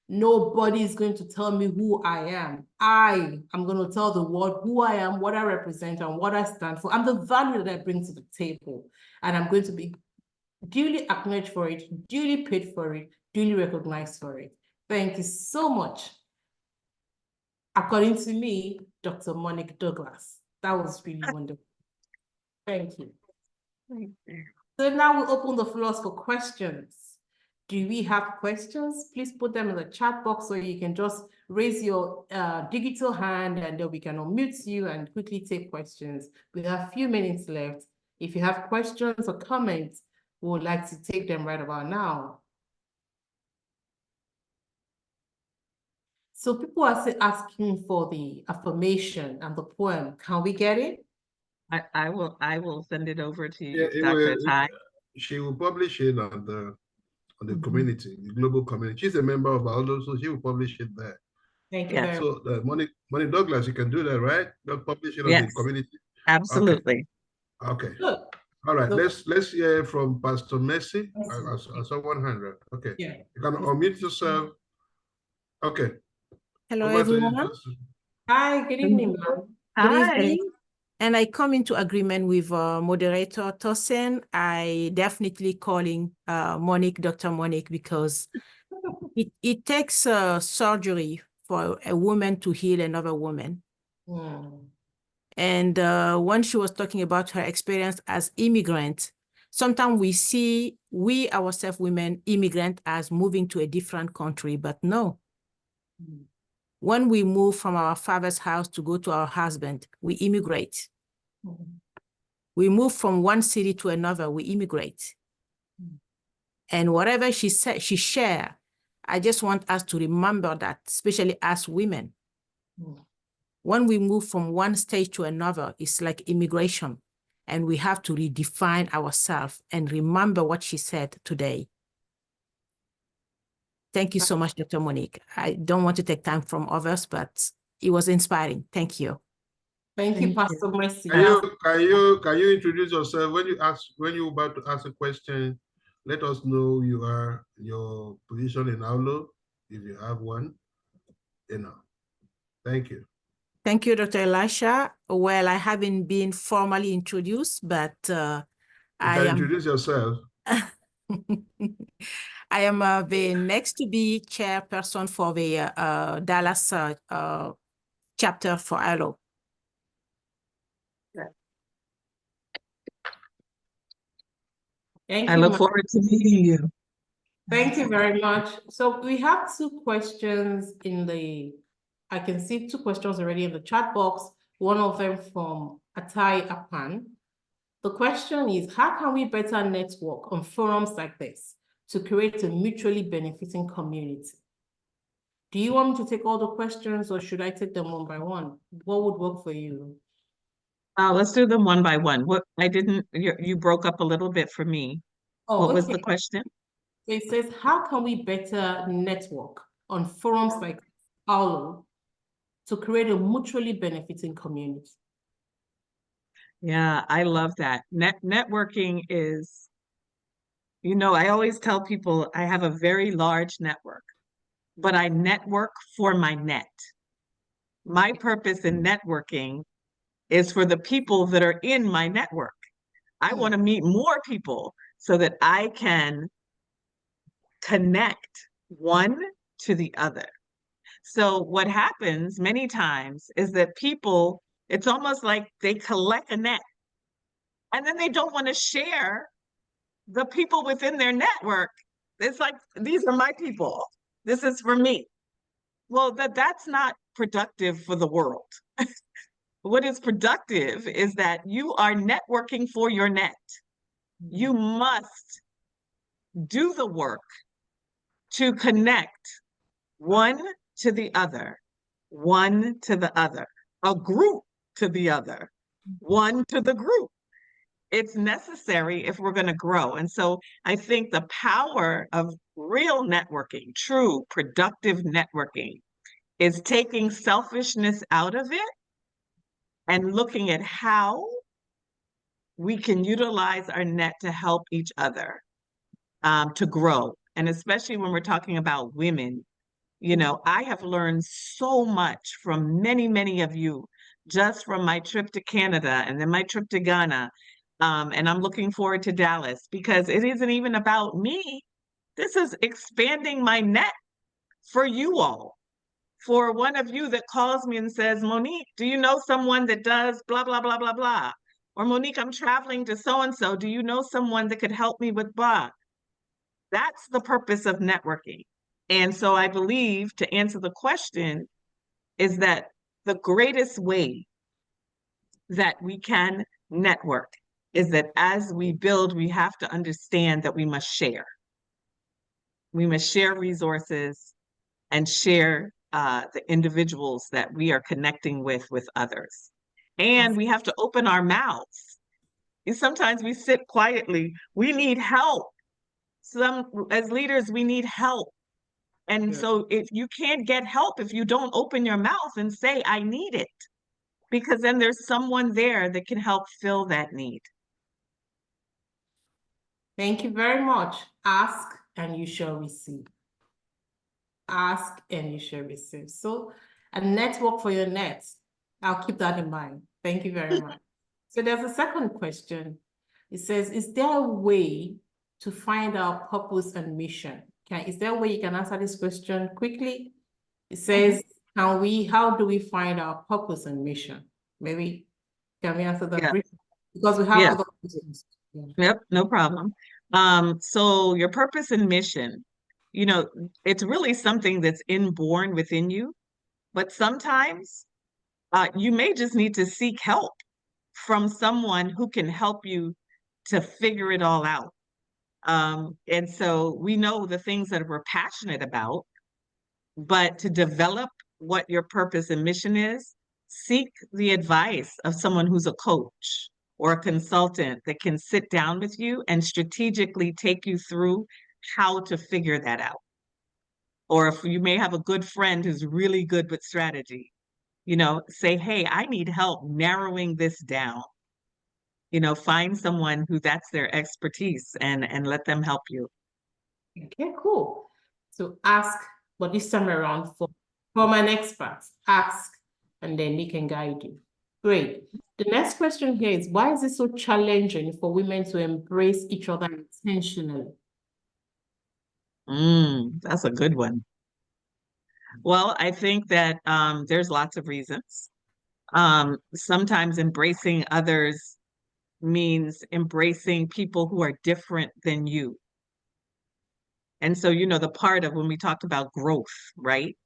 Nobody is going to tell me who I am. I am going to tell the world who I am, what I represent, and what I stand for, and the value that I bring to the table. And I'm going to be duly acknowledged for it, duly paid for it, duly recognized for it. Thank you so much. According to me, Dr. Monique Douglas. That was really wonderful. Thank you. Thank you. So now we open the floors for questions. Do we have questions? Please put them in the chat box, or you can just raise your digital hand and then we can unmute you and quickly take questions. We have a few minutes left. If you have questions or comments, we would like to take them right about now. So people are asking for the affirmation and the poem. Can we get it? I will send it over to you, Yeah, Dr. Ty. she will publish it on the community, the global community. She's a member of Awlo, so she will publish it there. Thank you very much. So Monique Douglas, you can do that, right? They'll publish it on the community. Absolutely. Okay. Good. All right. So, let's hear from Pastor Mercy. I saw 100. Okay. Yeah. You can unmute yourself. Okay. Hello, Over to you, everyone. Pastor. Hi, good evening, ma'am. Good Hi. evening. And I come into agreement with moderator Tosin. I definitely calling Monique, Dr. Monique, because it takes surgery for a woman to heal another woman. And when she was talking about her experience as immigrant, sometimes we ourselves women immigrant as moving to a different country, but no. When we move from our father's house to go to our husband, we immigrate. We move from one city to another, we immigrate. And whatever she said, she shared, I just want us to remember that, especially as women. When we move from one stage to another, it's like immigration. and we have to redefine ourselves and remember what she said today. Thank you so much, Dr. Monique. I don't want to take time from others, but it was inspiring. Thank you. Thank you, Pastor Mercy. Can you introduce yourself when you're about to ask a question? Let us know your position in Awlo, if you have one. Thank you. Thank you, Dr. Elisha. Well, I haven't been formally introduced, but You can introduce yourself. I am the next to be chairperson for the Dallas chapter for Awlo. Thank I you. look forward to meeting you. Thank you very much. So we have two questions I can see two questions already in the chat box, one of them from Atai Apan. The question is, how can we better network on forums like this to create a mutually benefiting community? Do you want me to take all the questions or should I take them one by one? What would work for you? Let's do them one by one. You broke up a little bit for me. Oh, what was okay. the question? It says, how can we better network on forums like Awlo to create a mutually benefiting community? Yeah, I love that. Networking is, I always tell people I have a very large network, but I network for my net. My purpose in networking is for the people that are in my network. I want to meet more people so that I can connect one to the other. So what happens many times is that people, it's almost like they collect a net and then they don't want to share the people within their network. It's like, these are my people. This is for me. Well, that's not productive for the world. What is productive is that you are networking for your net. You must do the work to connect one to the other, one to the other, a group to the other, one to the group. It's necessary if we're going to grow. And so I think the power of real networking, true productive networking, is taking selfishness out of it and looking at how we can utilize our net to help each other to grow. And especially when we're talking about women, I have learned so much from many, many of you just from my trip to Canada and then my trip to Ghana. And I'm looking forward to Dallas because it isn't even about me. This is expanding my net for you all. For one of you that calls me and says, Monique, do you know someone that does blah, blah, blah, blah, blah? Or Monique, I'm traveling to so-and-so. Do you know someone that could help me with blah? That's the purpose of networking. And so I believe, to answer the question, is that the greatest way that we can network is that as we build, we have to understand that we must share. We must share resources and share the individuals that we are connecting with others. And we have to open our mouths. And sometimes we sit quietly. We need help. As leaders, we need help. And so if you can't get help, if you don't open your mouth and say, I need it, because then there's someone there that can help fill that need. Thank you very much. Ask and you shall receive. Ask and you shall receive. So a network for your net. I'll keep that in mind. Thank you very much. So there's a second question. It says, is there a way to find our purpose and mission? Is there a way you can answer this question quickly? It says, how do we find our purpose and mission? Maybe can we answer that briefly? Because we have other questions. Yep, no problem. So your purpose and mission, it's really something that's inborn within you, but sometimes you may just need to seek help from someone who can help you to figure it all out. And so we know the things that we're passionate about, but to develop what your purpose and mission is, seek the advice of someone who's a coach or a consultant that can sit down with you and strategically take you through how to figure that out. Or if you may have a good friend who's really good with strategy, you know, say, hey, I need help narrowing this down. You know, find someone who that's their expertise and let them help you. Okay, cool. So ask, but this time around from an expert, ask, and then they can guide you. Great. The next question here is, why is it so challenging for women to embrace each other intentionally? That's a good one. Well, I think that there's lots of reasons. Sometimes embracing others means embracing people who are different than you. And so, you know, the part of when we talked about growth, right?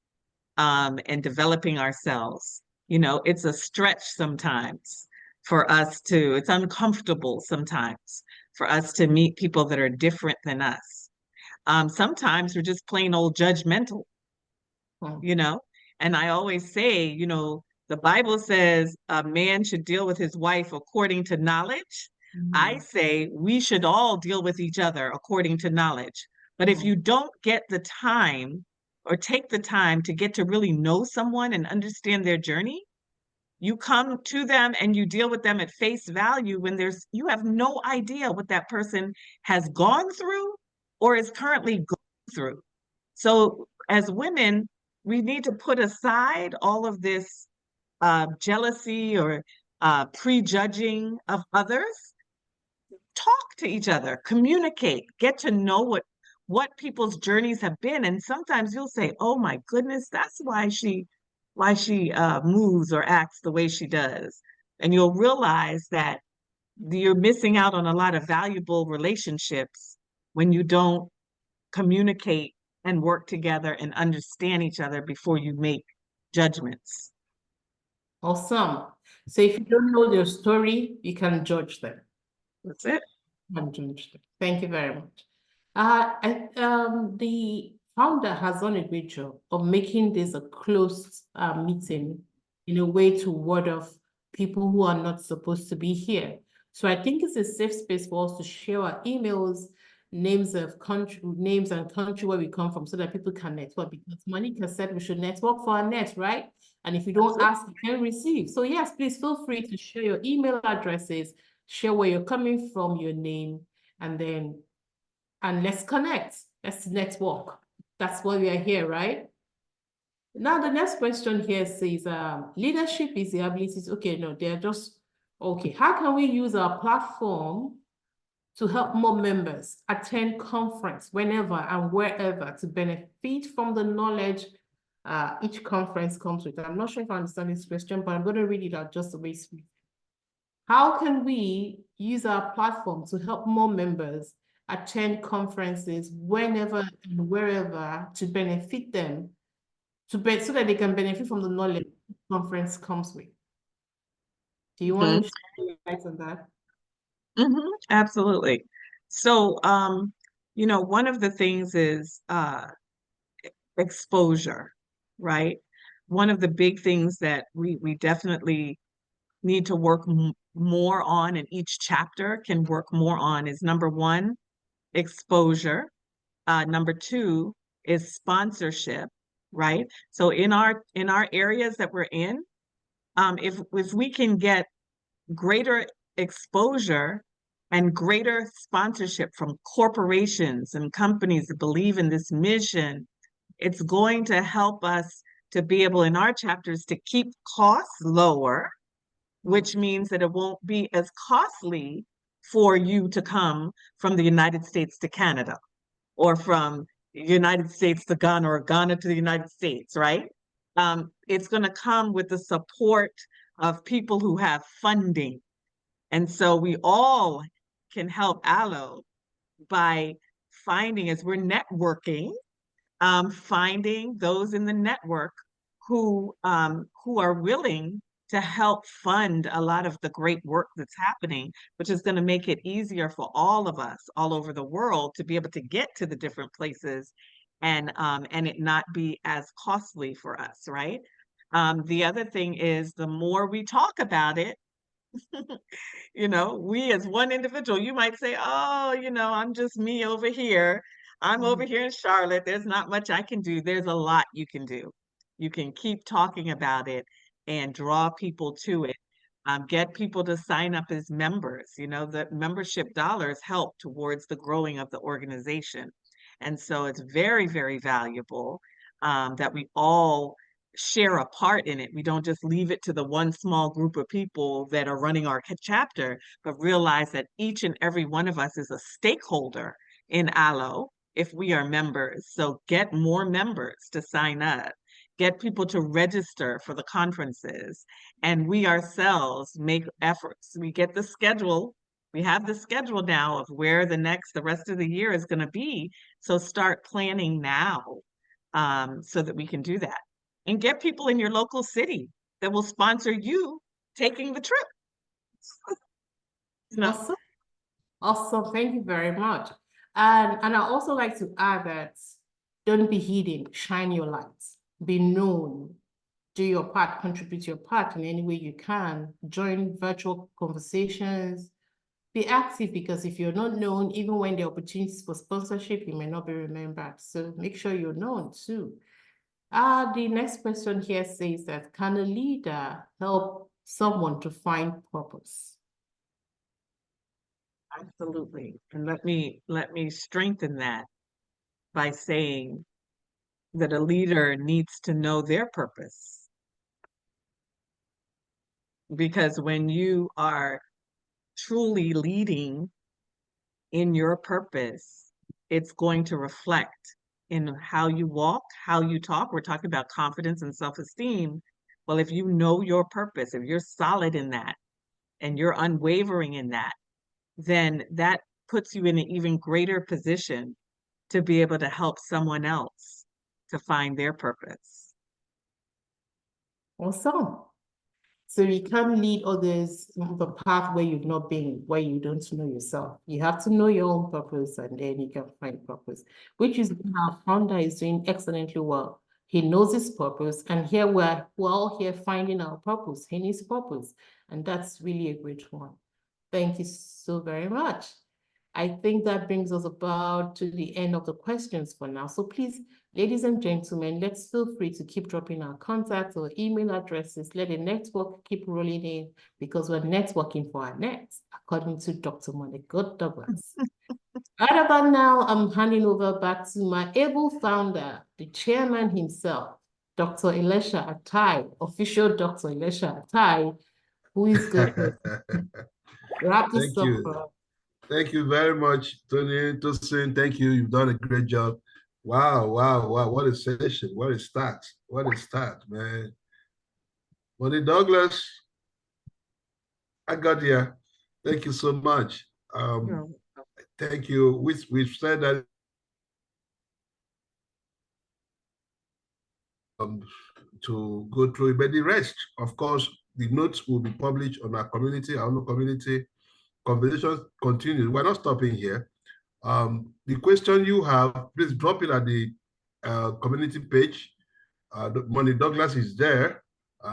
And developing ourselves, you know, it's a stretch sometimes for us to, it's uncomfortable sometimes for us to meet people that are different than us. Sometimes we're just plain old judgmental, you know, and I always say, you know, the Bible says a man should deal with his wife according to knowledge. I say we should all deal with each other according to knowledge. But if you don't get the time or take the time to get to really know someone and understand their journey, you come to them and you deal with them at face value when you have no idea what that person has gone through or is currently going through. So as women, we need to put aside all of this jealousy or prejudging of others. Talk to each other, communicate, get to know what people's journeys have been. And sometimes you'll say, oh my goodness, that's why she moves or acts the way she does. And you'll realize that you're missing out on a lot of valuable relationships when you don't communicate and work together and understand each other before you make judgments. Awesome. So if you don't know their story, you can judge them. That's it. Thank you very much. The founder has done a great job of making this a closed meeting in a way to ward off people who are not supposed to be here. So I think it's a safe space for us to share our emails, names and country where we come from so that people can network, because Monique has said we should network for our net, right? And if you don't ask, you can't receive. So yes, please feel free to share your email addresses, share where you're coming from, your name, and let's connect. Let's network. That's why we are here, right? Now, the next question here says, leadership is the ability to, okay, no, they're just, okay, how can we use our platform to help more members attend conference whenever and wherever to benefit from the knowledge each conference comes with? I'm not sure if I understand this question, but I'm going to read it out just the way it's written. How can we use our platform to help more members attend conferences whenever and wherever to benefit them, so that they can benefit from the knowledge the conference comes with? Do you want to share light on that? Absolutely. So, you know, one of the things is exposure, right? One of the big things that we definitely need to work more on, and each chapter can work more on, is number one, exposure. Number two is sponsorship, right? So in our areas that we're in, if we can get greater exposure and greater sponsorship from corporations and companies that believe in this mission, it's going to help us to be able in our chapters to keep costs lower, which means that it won't be as costly for you to come from the United States to Canada, or from the United States to Ghana, or Ghana to the United States, right? It's going to come with the support of people who have funding. And so we all can help Awlo by finding, as we're networking, finding those in the network who are willing to help fund a lot of the great work that's happening, which is going to make it easier for all of us all over the world to be able to get to the different places and it not be as costly for us, right? The other thing is, the more we talk about it, You know, we as one individual, you might say, oh, you know, I'm just me over here. I'm over here in Charlotte. There's not much I can do. There's a lot you can do. You can keep talking about it and draw people to it. Get people to sign up as members. You know, the membership dollars help towards the growing of the organization. And so it's very, very valuable that we all share a part in it. We don't just leave it to the one small group of people that are running our chapter, but realize that each and every one of us is a stakeholder in Awlo if we are members. So get more members to sign up, get people to register for the conferences, and we ourselves make efforts. We get the schedule. We have the schedule now of where the rest of the year is going to be. So start planning now so that we can do that. And get people in your local city that will sponsor you taking the trip. You know? Awesome. Awesome. Thank you very much. And I also like to add that don't be hidden, shine your lights, be known, do your part, contribute your part in any way you can, join virtual conversations, be active, because if you're not known, even when the opportunities for sponsorship, you may not be remembered. So make sure you're known too. The next question here says that, can a leader help someone to find purpose? Absolutely. And let me strengthen that by saying that a leader needs to know their purpose. Because when you are truly leading in your purpose, it's going to reflect in how you walk, how you talk. We're talking about confidence and self-esteem. Well, if you know your purpose, if you're solid in that and you're unwavering in that, then that puts you in an even greater position to be able to help someone else to find their purpose. Awesome. So you can't lead others on the path where you've not been, where you don't know yourself. You have to know your own purpose, and then you can find purpose, which is our founder is doing excellently well. He knows his purpose, and here we're all here finding our purpose in his purpose. And that's really a great one. Thank you so very much. I think that brings us about to the end of the questions for now. So please, ladies and gentlemen, let's feel free to keep dropping our contact or email addresses. Let the network keep rolling in, because we're networking for our next, according to Dr. Monique Douglas. Right about now, I'm handing over back to my able founder, the chairman himself, Dr. Elisha Atai, official Dr. Elisha Atai, who is going to wrap this up for us. Thank you very much, Tony, Tosin. Thank you. You've done a great job. Wow, wow, wow. What a session. What a start. What a start, man. Monique Douglas, I got here. Thank you so much. Thank you. We've said that to go through it, but the rest, of course, the notes will be published on our community, our own community. Conversations continue. We're not stopping here. The question you have, please drop it at the community page. Monique Douglas is there.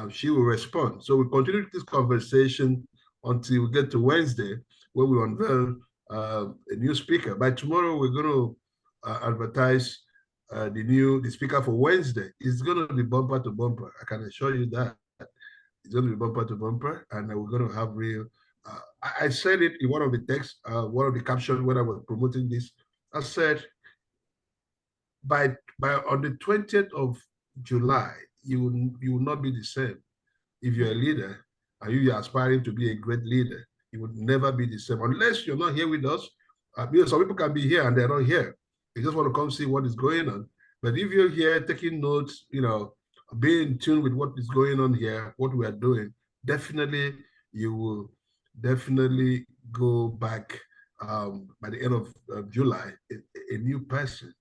She will respond. So we continue this conversation until we get to Wednesday, where we unveil a new speaker. By tomorrow, we're going to advertise the speaker for Wednesday. It's going to be bumper to bumper. I can assure you that. It's going to be bumper to bumper, and we're going to have real. I said it in one of the texts, one of the captions when I was promoting this. I said, by on the 20th of July, you will not be the same. If you're a leader and you're aspiring to be a great leader, you would never be the same unless you're not here with us. Because some people can be here and they're not here. They just want to come see what is going on. But if you're here taking notes, being in tune with what is going on here, what we are doing, definitely you will definitely go back by the end of July, a new person,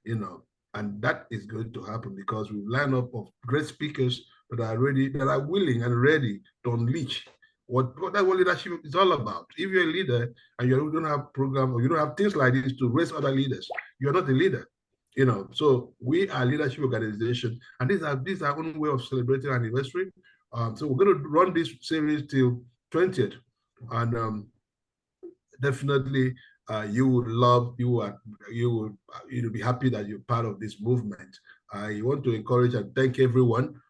and that is going to happen because we've lined up of great speakers that are willing and ready to unleash what that leadership is all about. If you're a leader and you don't have program or you don't have things like this to raise other leaders, you're not a leader. So we are a leadership organization, and these are our own way of celebrating anniversary. So we're going to run this series till 20th. And definitely you would love, you'll be happy that you're part of this movement. I want to encourage and thank everyone.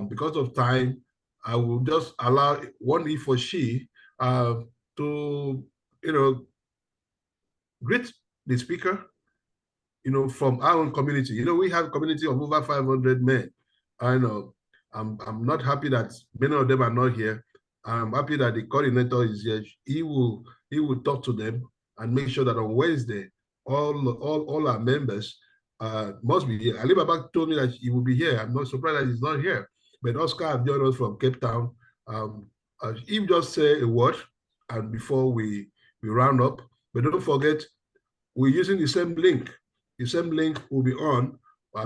Because of time, I will just allow one he or she to, greet the speaker, from our own community. We have a community of over 500 men. I know. I'm not happy that many of them are not here. I'm happy that the coordinator is here. He will talk to them and make sure that on Wednesday, all our members must be here. Alibaba told me that he will be here. I'm not surprised that he's not here. But Oscar have joined us from Cape Town. He just say a word, and before we round up. But don't forget, we're using the same link. The same link will be on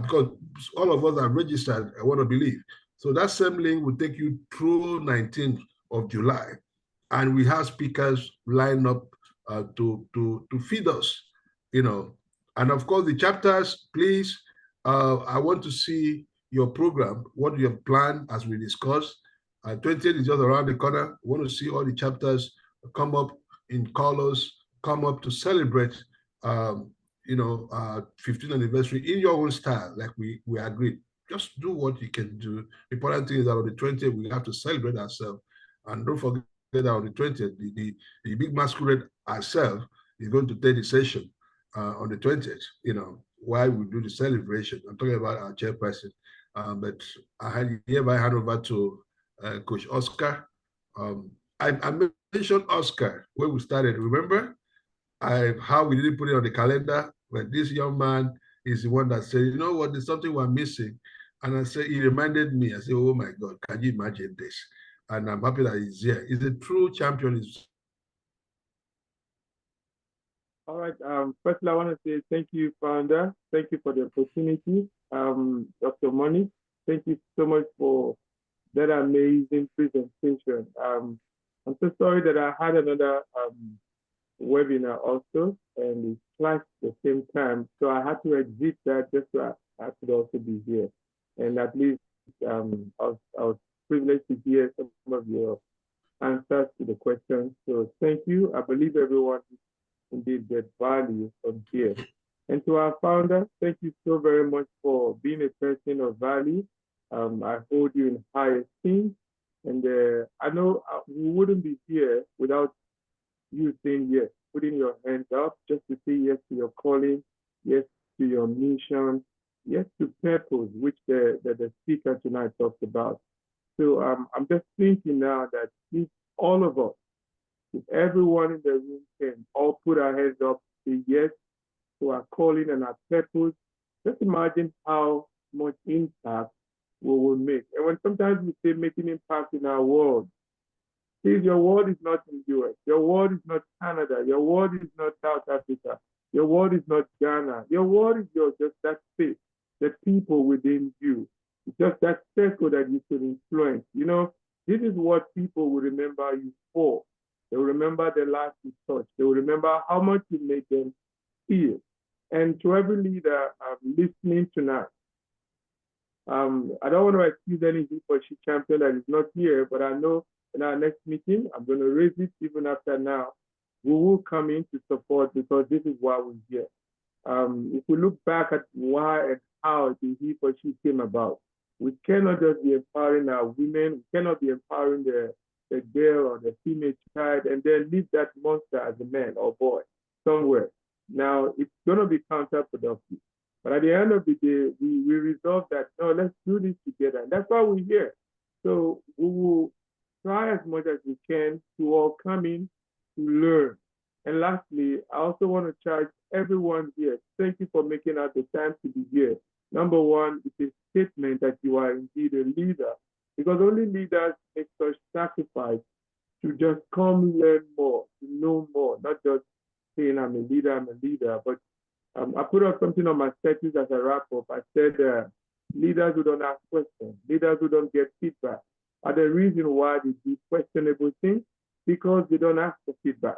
because all of us are registered, I want to believe. So that same link will take you through 19th of July. And we have speakers lined up to feed us, And of course, the chapters, please, I want to see your program, what you have planned as we discussed. 20th is just around the corner. I want to see all the chapters come up in colors, come up to celebrate 15th anniversary in your own style, like we agreed. Just do what you can do. The important thing is that on the 20th, we have to celebrate ourselves. And don't forget that on the 20th, the big masquerade ourselves is going to take the session on the 20th, while we do the celebration. I'm talking about our chairperson. But I hereby hand over to Coach Oscar. I mentioned Oscar when we started, remember? How we didn't put it on the calendar, but this young man is the one that said, you know what, there's something we're missing. And I said, he reminded me, I said, oh my God, can you imagine this? And I'm happy that he's here. He's a true champion. All right. Firstly, I want to say thank you, founder. Thank you for the opportunity. Dr. Monique, thank you so much for that amazing presentation. I'm so sorry that I had another webinar also, and it clashed at the same time. So I had to exit that just so I could also be here. And at least I was privileged to hear some of your answers to the questions. So thank you. I believe everyone indeed get value from here. And to our founder, thank you so very much for being a person of value. I hold you in high esteem. And I know we wouldn't be here without you saying yes, putting your hands up just to say yes to your calling, yes to your mission, yes to purpose, which the speaker tonight talked about. So I'm just thinking now that if all of us, if everyone in the room can all put our hands up, say yes to our calling and our purpose, just imagine how much impact we will make. And when sometimes we say making impact in our world, please, your world is not in the US, your world is not Canada, your world is not South Africa, your world is not Ghana, your world is just that space, the people within you. It's just that circle that you can influence. This is what people will remember you for. They will remember the life you touched. They will remember how much you made them feel. And to every leader listening tonight, I don't want to excuse any he or she champion that is not here, but I know in our next meeting, I'm going to raise it even after now. We will come in to support because this is why we're here. If we look back at why and how the he or she came about, we cannot just be empowering our women, we cannot be empowering the girl or the female child and then leave that monster as a man or boy somewhere. Now, it's going to be counterproductive. But at the end of the day, we resolve that, no, let's do this together. And that's why we're here. So we will try as much as we can to all come in to learn. And lastly, I also want to charge everyone here. Thank you for making out the time to be here. Number one, it's a statement that you are indeed a leader, because only leaders make such sacrifice to just come learn more, to know more, not just saying I'm a leader, but I put up something on my status as a wrap up. I said, leaders who don't ask questions, leaders who don't get feedback are the reason why they do questionable things, because they don't ask for feedback.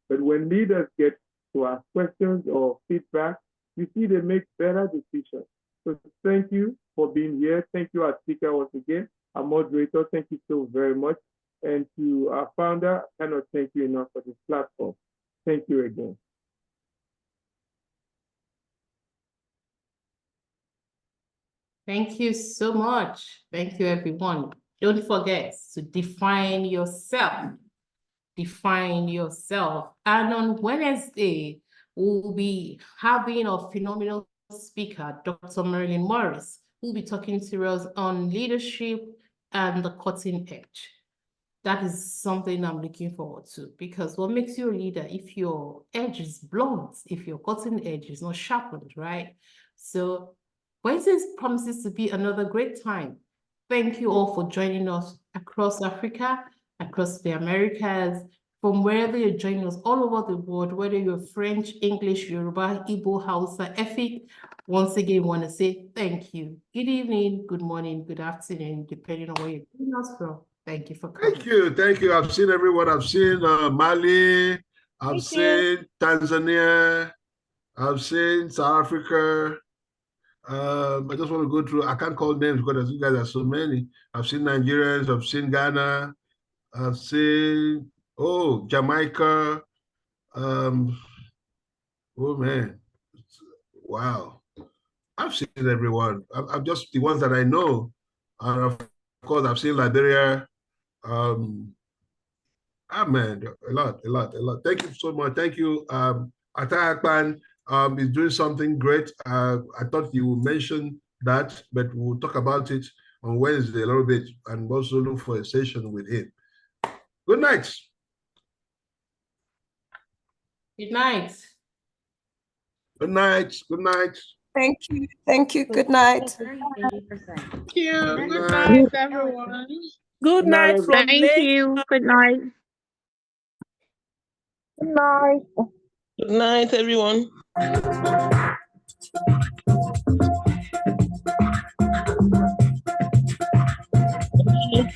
But when leaders get to ask questions or feedback, you see they make better decisions. So thank you for being here. Thank you, our speaker, once again, our moderator. Thank you so very much. And to our founder, I cannot thank you enough for this platform. Thank you again. Thank you so much. Thank you, everyone. Don't forget to define yourself. Define yourself. And on Wednesday, we'll be having a phenomenal speaker, Dr. Marilyn Morris, who'll be talking to us on leadership and the cutting edge. That is something I'm looking forward to, because what makes you a leader if your edge is blunt, if your cutting edge is not sharpened, right? So Wednesday promises to be another great time. Thank you all for joining us across Africa, across the Americas, from wherever you're joining us all over the world, whether you're French, English, Yoruba, Igbo, Hausa, Efik. Once again, want to say thank you. Good evening, good morning, good afternoon, depending on where you're joining us from. Thank you for coming. Thank you. I've seen everyone. I've seen Mali, I've seen Tanzania, I've seen South Africa. I just want to go through. I can't call names because you guys are so many. I've seen Nigerians, I've seen Ghana, I've seen Jamaica. Oh man, wow! I've seen everyone. I'm just the ones that I know, and of course I've seen Liberia. Man, a lot. Thank you so much. Thank you. Atayakpan is doing something great. I thought you would mention that, but we'll talk about it on Wednesday a little bit, and also look for a session with him. Good night. Good night. Good night. Good night. Thank you. Thank you. Good night. Thank you. Good Good night. night, everyone. Good night from Thank Lagos. you. Good night. Good night. Good night, everyone. Thank you.